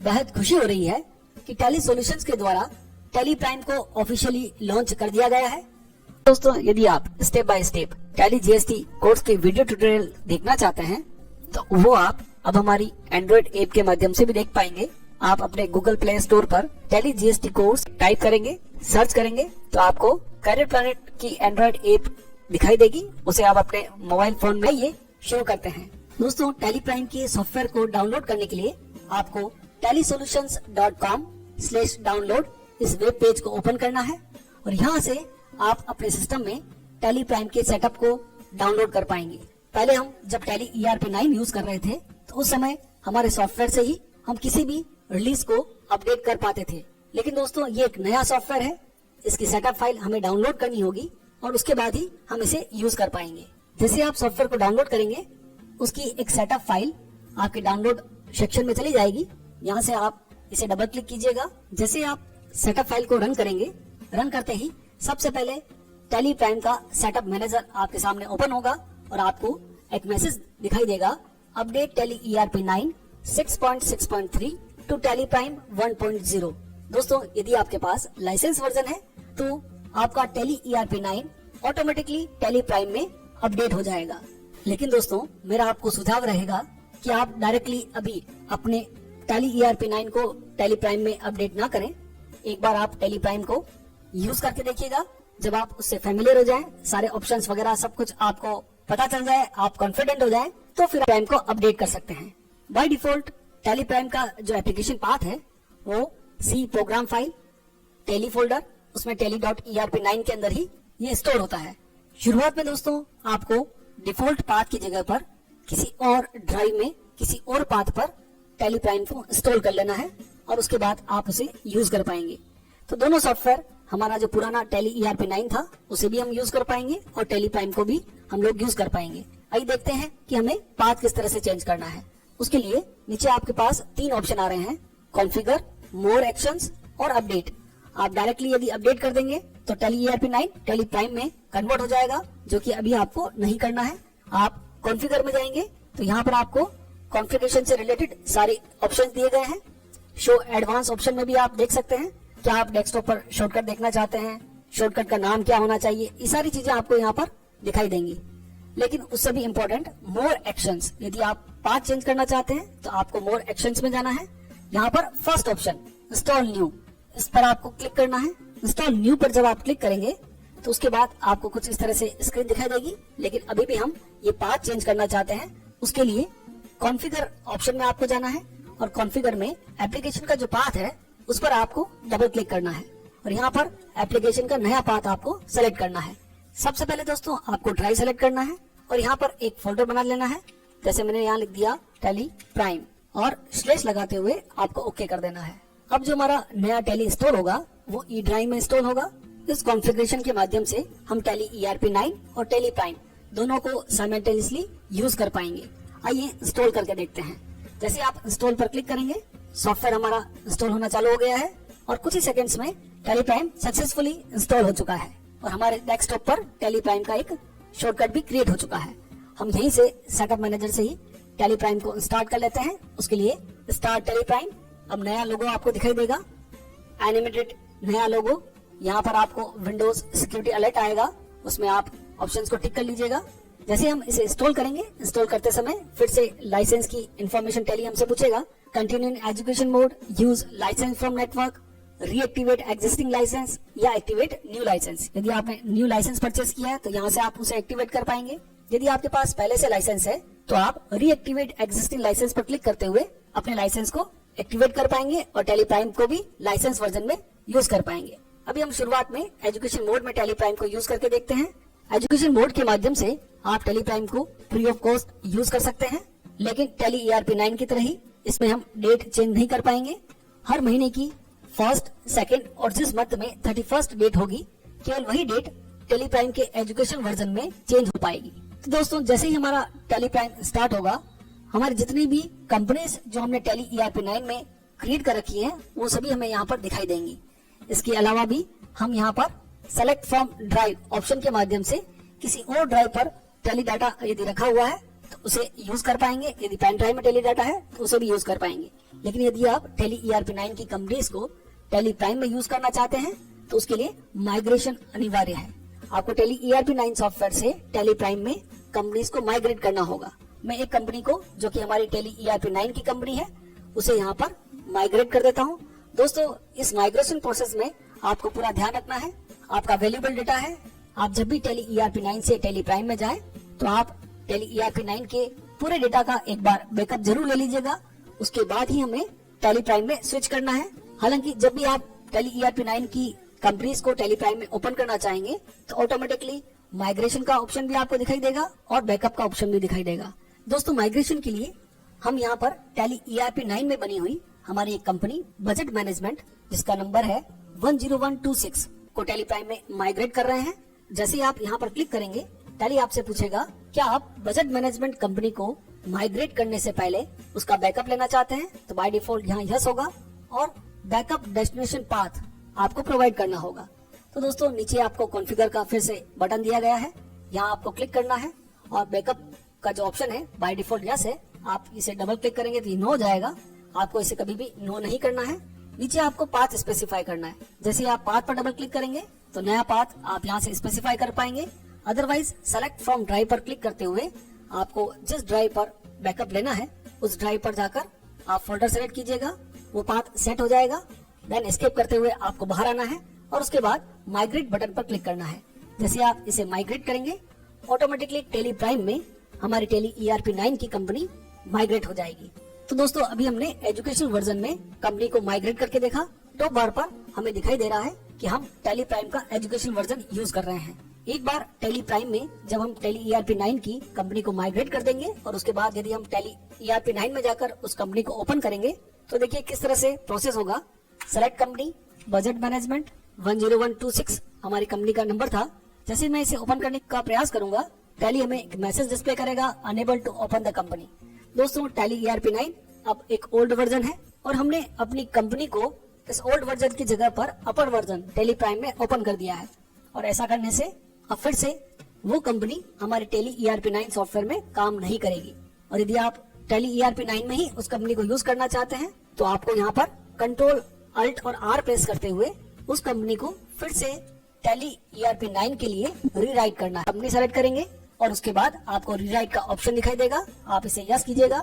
बेहद खुशी हो रही है कि टैली सॉल्यूशंस के द्वारा टैली प्राइम को ऑफिशियली लॉन्च कर दिया गया है। दोस्तों, यदि आप step by step tally GST course के वीडियो ट्यूटोरियल देखना चाहते हैं तो वो आप अब हमारी एंड्रॉइड ऐप के माध्यम से भी देख पाएंगे। आप अपने गूगल प्ले स्टोर पर टैली जीएसटी कोर्स टाइप करेंगे, सर्च करेंगे तो आपको कैरियर प्लैनेट की एंड्रॉइड ऐप दिखाई देगी। उसे आप अपने मोबाइल फोन में ये शुरू करते हैं। दोस्तों, टैली प्राइम के सॉफ्टवेयर को डाउनलोड करने के लिए आपको tallysolutions.com/download इस वेब पेज को ओपन करना है और यहाँ से आप अपने सिस्टम में टैली प्राइम के सेटअप को डाउनलोड कर पाएंगे। पहले हम जब टैली ERP9 यूज कर रहे थे तो उस समय हमारे सॉफ्टवेयर से ही हम किसी भी रिलीज को अपडेट कर पाते थे, लेकिन दोस्तों ये एक नया सॉफ्टवेयर है। इसकी सेटअप फाइल हमें डाउनलोड करनी होगी और उसके बाद ही हम इसे यूज कर पाएंगे। जैसे आप सॉफ्टवेयर को डाउनलोड करेंगे उसकी एक सेटअप फाइल आपके डाउनलोड सेक्शन में चली जाएगी। यहाँ से आप इसे डबल क्लिक कीजिएगा। जैसे आप सेटअप फाइल को रन करेंगे, रन करते ही सबसे पहले टैली प्राइम का सेटअप मैनेजर आपके सामने ओपन होगा और आपको एक मैसेज दिखाई देगा, update Tally ERP9 6.6.3 to Tally Prime 1.0। दोस्तों, यदि आपके पास लाइसेंस वर्जन है तो आपका tally ERP9 automatically tally prime में अपडेट हो जाएगा। लेकिन दोस्तों, मेरा आपको सुझाव रहेगा कि आप डायरेक्टली अभी अपने टैली ERP9 को टैली प्राइम में अपडेट ना करें। एक बार आप टैली प्राइम को यूज करके देखिएगा। जब आप उससे फेमिलियर हो जाएं, सारे ऑप्शंस वगैरह सब कुछ आपको पता चल जाए, आप कॉन्फिडेंट हो जाएं, तो फिर प्राइम को अपडेट कर सकते हैं। बाय डिफॉल्ट टैली प्राइम का जो एप्लीकेशन पाथ है वो C program file Tally folder, उसमें tally.erp9 के अंदर ही ये स्टोर होता है। शुरुआत में दोस्तों आपको डिफॉल्ट पाथ की जगह पर किसी और ड्राइव में किसी और पाथ पर टैली प्राइम को इंस्टॉल कर लेना है और उसके बाद आप उसे यूज कर पाएंगे। तो दोनों सॉफ्टवेयर, हमारा जो पुराना टैली ERP9 था उसे भी हम यूज कर पाएंगे और टैली प्राइम को भी हम लोग यूज कर पाएंगे। आइए देखते हैं कि हमें पाथ किस तरह से चेंज करना है। उसके लिए नीचे आपके पास 3 ऑप्शन आ रहे हैं, कॉन्फ़िगर, मोर एक्शंस और अपडेट। आप डायरेक्टली यदि अपडेट कर देंगे तो टैली ERP9 टैली प्राइम में कन्वर्ट हो जाएगा, जो कि अभी आपको नहीं करना है। आप कॉन्फ़िगर में जाएंगे तो यहाँ पर आपको कॉन्फ़िगरेशन से रिलेटेड सारे ऑप्शंस दिए गए हैं। शो एडवांस ऑप्शन में भी आप देख सकते हैं क्या आप डेस्कटॉप पर शॉर्टकट देखना चाहते हैं, शॉर्टकट का नाम क्या होना चाहिए, ये सारी चीजें आपको यहाँ पर दिखाई देंगी। लेकिन उससे भी इम्पोर्टेंट मोर एक्शंस, यदि आप पाथ चेंज करना चाहते हैं तो आपको मोर एक्शंस में जाना है। यहाँ पर फर्स्ट ऑप्शन इंस्टॉल न्यू, इस पर आपको क्लिक करना है। इंस्टॉल न्यू पर जब आप क्लिक करेंगे तो उसके बाद आपको कुछ इस तरह से स्क्रीन दिखाई देगी। लेकिन अभी भी हम ये पाथ चेंज करना चाहते हैं, उसके लिए कॉन्फ़िगर ऑप्शन में आपको जाना है और कॉन्फ़िगर में एप्लीकेशन का जो पाथ है उस पर आपको डबल क्लिक करना है और यहाँ पर एप्लीकेशन का नया पाथ आपको सेलेक्ट करना है। सबसे पहले दोस्तों आपको ड्राइव सेलेक्ट करना है और यहाँ पर एक फोल्डर बना लेना है। जैसे मैंने यहाँ लिख दिया टैली प्राइम और स्लैश लगाते हुए आपको ओके कर देना है। अब जो हमारा नया टैली इंस्टॉल होगा वो ई ड्राइव में इंस्टॉल होगा। इस कॉन्फ़िगरेशन के माध्यम से हम टैली ERP9 और टैली प्राइम दोनों को साइमल्टेनियसली यूज कर पाएंगे। आइए इंस्टॉल करके देखते हैं। जैसे आप इंस्टॉल पर क्लिक करेंगे, सॉफ्टवेयर हमारा इंस्टॉल होना चालू हो गया है और कुछ ही सेकंड्स में टैली प्राइम सक्सेसफुली इंस्टॉल हो चुका है और हमारे डेस्कटॉप पर टैली प्राइम का एक शॉर्टकट भी क्रिएट हो चुका है। हम यहीं से सेटअप मैनेजर से ही टैली प्राइम को स्टार्ट कर लेते हैं। उसके लिए स्टार्ट टैली प्राइम। अब नया लोगो आपको दिखाई देगा, एनिमेटेड नया लोगो। यहाँ पर आपको विंडोज सिक्योरिटी अलर्ट आएगा, उसमें आप ऑप्शंस को टिक कर लीजिएगा। जैसे हम इसे इंस्टॉल करेंगे, इंस्टॉल करते समय फिर से लाइसेंस की इंफॉर्मेशन टैली हमसे पूछेगा। Continue in education mode, use licence from network, reactivate existing licence या एक्टिवेट न्यू लाइसेंस। यदि आपने न्यू लाइसेंस परचेस किया है तो यहाँ से आप उसे एक्टिवेट कर पाएंगे। यदि आपके पास पहले से लाइसेंस है तो आप रीएक्टिवेट एग्जिस्टिंग लाइसेंस पर क्लिक करते हुए अपने लाइसेंस को एक्टिवेट कर पाएंगे और टैली प्राइम को भी लाइसेंस वर्जन में यूज कर पाएंगे। अभी हम शुरुआत में एजुकेशन मोड में टैली प्राइम को यूज करके देखते हैं। एजुकेशन मोड के माध्यम से आप टैली प्राइम को फ्री ऑफ कॉस्ट यूज कर सकते हैं, लेकिन टैली ERP9 की तरह ही इसमें हम डेट चेंज नहीं कर पाएंगे। हर महीने की 1st, 2nd और जिस मंथ में 31st डेट होगी, केवल वही डेट टैली प्राइम के एजुकेशन वर्जन में चेंज हो पाएगी। तो दोस्तों, जैसे ही हमारा टैली प्राइम स्टार्ट होगा, हमारी जितनी भी कंपनीज जो हमने टैली ERP9 में क्रिएट कर रखी है वो सभी हमें यहाँ पर दिखाई देंगी। इसके अलावा भी हम यहाँ पर सेलेक्ट फ्रॉम ड्राइव ऑप्शन के माध्यम से किसी और ड्राइव पर टैली डाटा यदि रखा हुआ है तो उसे यूज कर पाएंगे। यदि पेन ड्राइव में टेली डाटा है तो उसे भी यूज कर पाएंगे। लेकिन यदि आप टेली ERP9 की कंपनीज को टेली प्राइम में यूज करना चाहते हैं तो उसके लिए माइग्रेशन अनिवार्य है। आपको टेली ERP9 सॉफ्टवेयर से टेली प्राइम में कंपनीज को माइग्रेट करना होगा। मैं एक कंपनी को जो कि हमारी टेली ERP9 की कंपनी है उसे यहाँ पर माइग्रेट कर देता हूँ। दोस्तों, इस माइग्रेशन प्रोसेस में आपको पूरा ध्यान रखना है, आपका वैल्यूएबल डेटा है। आप जब भी टेली ERP9 से टेली प्राइम में जाएं तो आप टेली ERP9 के पूरे डेटा का एक बार बैकअप जरूर ले लीजिएगा। उसके बाद ही हमें टेली प्राइम में स्विच करना है। हालांकि जब भी आप टेली ERP9 की कंपनीज को टेली प्राइम में ओपन करना चाहेंगे तो ऑटोमेटिकली माइग्रेशन का ऑप्शन भी आपको दिखाई देगा और बैकअप का ऑप्शन भी दिखाई देगा। दोस्तों, माइग्रेशन के लिए हम यहाँ पर टेली ERP9 में बनी हुई हमारी एक कंपनी बजट मैनेजमेंट, जिसका नंबर है 10126 को टेली प्राइम में माइग्रेट कर रहे हैं। जैसे ही आप यहाँ पर क्लिक करेंगे, टेली आपसे पूछेगा क्या आप बजट मैनेजमेंट कंपनी को माइग्रेट करने से पहले उसका बैकअप लेना चाहते हैं। तो बाय डिफॉल्ट यहाँ यस होगा और बैकअप डेस्टिनेशन पाथ आपको प्रोवाइड करना होगा। तो दोस्तों, नीचे आपको कॉन्फ़िगर का फिर से बटन दिया गया है, यहाँ आपको क्लिक करना है और बैकअप का जो ऑप्शन है बाय डिफॉल्ट यस है। आप इसे डबल क्लिक करेंगे तो ये नो हो जाएगा। आपको इसे कभी भी नो नहीं करना है। नीचे आपको पाथ स्पेसिफाई करना है। जैसे आप पाथ पर डबल क्लिक करेंगे तो नया पाथ आप यहाँ से स्पेसिफाई कर पाएंगे। अदरवाइज सेलेक्ट फ्रॉम ड्राइव पर क्लिक करते हुए आपको जिस ड्राइव पर बैकअप लेना है उस ड्राइव पर जाकर आप फोल्डर सेलेक्ट कीजिएगा, वो पाथ सेट हो जाएगा। देन एस्केप करते हुए आपको बाहर आना है और उसके बाद माइग्रेट बटन पर क्लिक करना है। जैसे आप इसे माइग्रेट करेंगे ऑटोमेटिकली टेली प्राइम में हमारी टेली ERP9 की कंपनी माइग्रेट हो जाएगी। तो दोस्तों, अभी हमने एजुकेशनल वर्जन में कंपनी को माइग्रेट करके देखा। टॉप बार पर हमें दिखाई दे रहा है कि हम टेली प्राइम का एजुकेशनल वर्जन यूज कर रहे हैं। एक बार टेली प्राइम में जब हम टेली ERP9 की कंपनी को माइग्रेट कर देंगे और उसके बाद यदि हम टेली ERP9 में जाकर उस कंपनी को ओपन करेंगे तो देखिए किस तरह से प्रोसेस होगा। सेलेक्ट कंपनी, बजट मैनेजमेंट 10126 हमारी कंपनी का नंबर था। जैसे मैं इसे ओपन करने का प्रयास करूंगा, टेली हमें एक मैसेज डिस्प्ले करेगा, unable to open the company. दोस्तों, टेली ERP9 अब एक ओल्ड वर्जन है और हमने अपनी कंपनी को इस ओल्ड वर्जन की जगह पर अपर वर्जन टेली प्राइम में ओपन कर दिया है। और ऐसा करने से अब फिर से वो कंपनी हमारे टेली ERP9 सॉफ्टवेयर में काम नहीं करेगी। और यदि आप टेली ERP9 में ही उस कंपनी को यूज करना चाहते हैं तो आपको यहाँ पर कंट्रोल अल्ट और R प्रेस करते हुए उस कंपनी को फिर से टेली ERP9 के लिए रीराइट करना है। कंपनी सेलेक्ट करेंगे और उसके बाद आपको रीराइट का ऑप्शन दिखाई देगा, आप इसे यस कीजिएगा।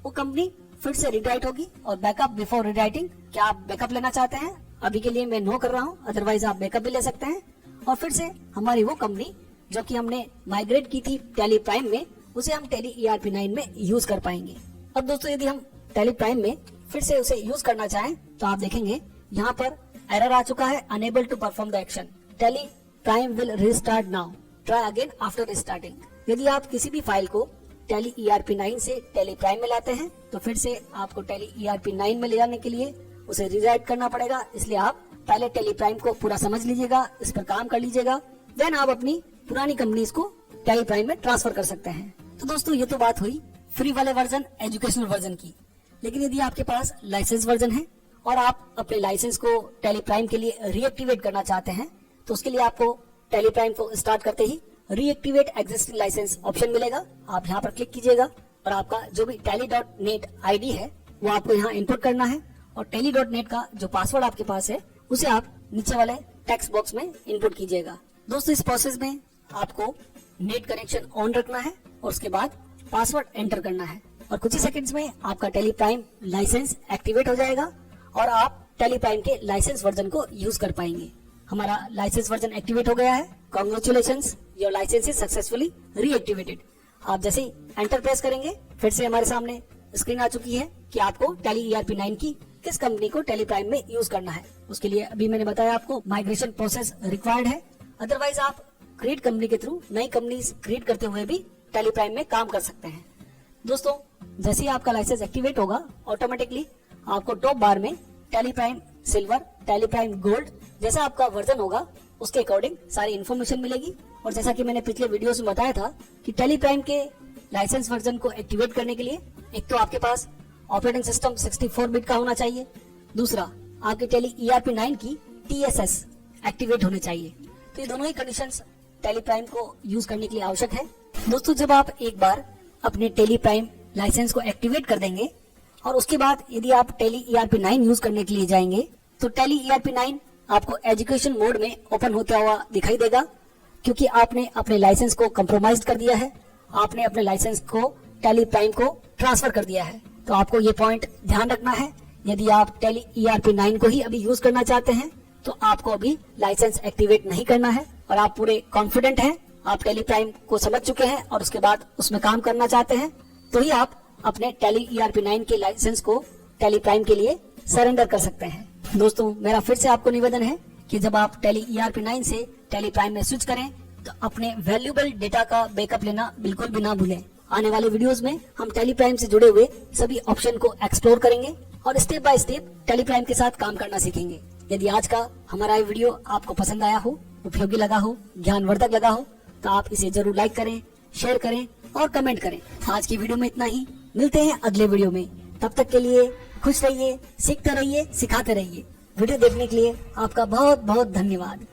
वो कंपनी फिर से रीराइट होगी। और बैकअप बिफोर रीराइटिंग, क्या आप बैकअप लेना चाहते हैं? अभी के लिए मैं नो कर रहा हूँ, अदरवाइज आप बैकअप भी ले सकते हैं। और फिर से हमारी वो कंपनी जो कि हमने माइग्रेट की थी टेली प्राइम में, उसे हम टेली ERP9 में यूज कर पाएंगे। अब दोस्तों, यदि हम टेली प्राइम में फिर से उसे यूज करना चाहें तो आप देखेंगे यहाँ पर एरर आ चुका है, unable to perform the action, Tally Prime will restart now, try again after restarting. यदि आप किसी भी फाइल को टेली ERP9 से टेली प्राइम में लाते हैं तो फिर से आपको टेली ERP9 में ले जाने के लिए उसे रीराइट करना पड़ेगा। इसलिए आप पहले टेली प्राइम को पूरा समझ लीजिएगा, इस पर काम कर लीजिएगा, देन आप अपनी पुरानी कंपनीज को टेली प्राइम में ट्रांसफर कर सकते हैं। तो दोस्तों, ये तो बात हुई फ्री वाले वर्जन, एजुकेशनल वर्जन की। लेकिन यदि आपके पास लाइसेंस वर्जन है और आप अपने लाइसेंस को टेली प्राइम के लिए रीएक्टिवेट करना चाहते हैं तो उसके लिए आपको टेली प्राइम को स्टार्ट करते ही रीएक्टिवेट एग्जिस्टिंग लाइसेंस ऑप्शन मिलेगा। आप यहाँ पर क्लिक कीजिएगा और आपका जो भी tally.net आईडी है वो आपको यहाँ इनपुट करना है और tally.net का जो पासवर्ड आपके पास है उसे आप नीचे वाले टेक्स्ट बॉक्स में इनपुट कीजिएगा। दोस्तों, इस प्रोसेस में आपको नेट कनेक्शन ऑन रखना है और उसके बाद पासवर्ड एंटर करना है और कुछ ही सेकंड्स में आपका टेली प्राइम लाइसेंस एक्टिवेट हो जाएगा और आप टेली प्राइम के लाइसेंस वर्जन को यूज कर पाएंगे। हमारा लाइसेंस वर्जन एक्टिवेट हो गया है। Congratulations, your licence is successfully reactivated. आप जैसे ही एंटर प्रेस करेंगे फिर से हमारे सामने स्क्रीन आ चुकी है कि आपको टेली ERP9 की किस कंपनी को टेली प्राइम में यूज करना है। उसके लिए अभी मैंने बताया आपको माइग्रेशन प्रोसेस रिक्वायर्ड है, अदरवाइज आप क्रिएट कंपनी के थ्रू नई कंपनी क्रिएट करते हुए भी टेली प्राइम में काम कर सकते हैं। दोस्तों, जैसे ही आपका लाइसेंस एक्टिवेट होगा ऑटोमेटिकली आपको टॉप बार में Tally Prime silver, Tally Prime gold जैसा आपका वर्जन होगा उसके अकॉर्डिंग सारी इन्फॉर्मेशन मिलेगी। और जैसा कि मैंने पिछले वीडियोस में बताया था कि टेली प्राइम के लाइसेंस वर्जन को एक्टिवेट करने के लिए एक तो आपके पास ऑपरेटिंग सिस्टम 64 बिट का होना चाहिए, दूसरा आपके टेली ERP9 की TSS एक्टिवेट होने चाहिए। तो ये दोनों ही कंडीशंस टेली प्राइम को यूज करने के लिए आवश्यक है। दोस्तों, जब आप एक बार अपने टेली प्राइम लाइसेंस को एक्टिवेट कर देंगे और उसके बाद यदि आप टेली ERP 9 यूज करने के लिए जाएंगे तो टेली ERP 9 आपको एजुकेशन मोड में ओपन होता हुआ दिखाई देगा, क्योंकि आपने अपने लाइसेंस को कंप्रोमाइज कर दिया है, आपने अपने लाइसेंस को टेली प्राइम को ट्रांसफर कर दिया है। तो आपको ये पॉइंट ध्यान रखना है। यदि आप टेली ERP 9 को ही अभी यूज करना चाहते हैं तो आपको अभी लाइसेंस एक्टिवेट नहीं करना है और आप पूरे कॉन्फिडेंट हैं, आप टेली प्राइम को समझ चुके हैं और उसके बाद उसमें काम करना चाहते हैं, तो ही आप अपने टेली ERP 9 के लाइसेंस को टेली प्राइम के लिए सरेंडर कर सकते हैं। दोस्तों, मेरा फिर से आपको निवेदन है कि जब आप टेली ERP 9 से टेली प्राइम में स्विच करें तो अपने वैल्यूएबल डेटा का बैकअप लेना बिल्कुल भी ना भूलें। आने वाले वीडियोस में हम टेली प्राइम से जुड़े हुए सभी ऑप्शन को एक्सप्लोर करेंगे और step by step tele Prime के साथ काम करना सीखेंगे। यदि आज का हमारा ये वीडियो आपको पसंद आया हो, उपयोगी लगा हो, ज्ञानवर्धक लगा हो, तो आप इसे जरूर लाइक करें, शेयर करें और कमेंट करें। आज की वीडियो में इतना ही, मिलते हैं अगले वीडियो में। तब तक के लिए खुश रहिए, सीखते रहिए, सिखाते रहिए। वीडियो देखने के लिए आपका बहुत बहुत धन्यवाद।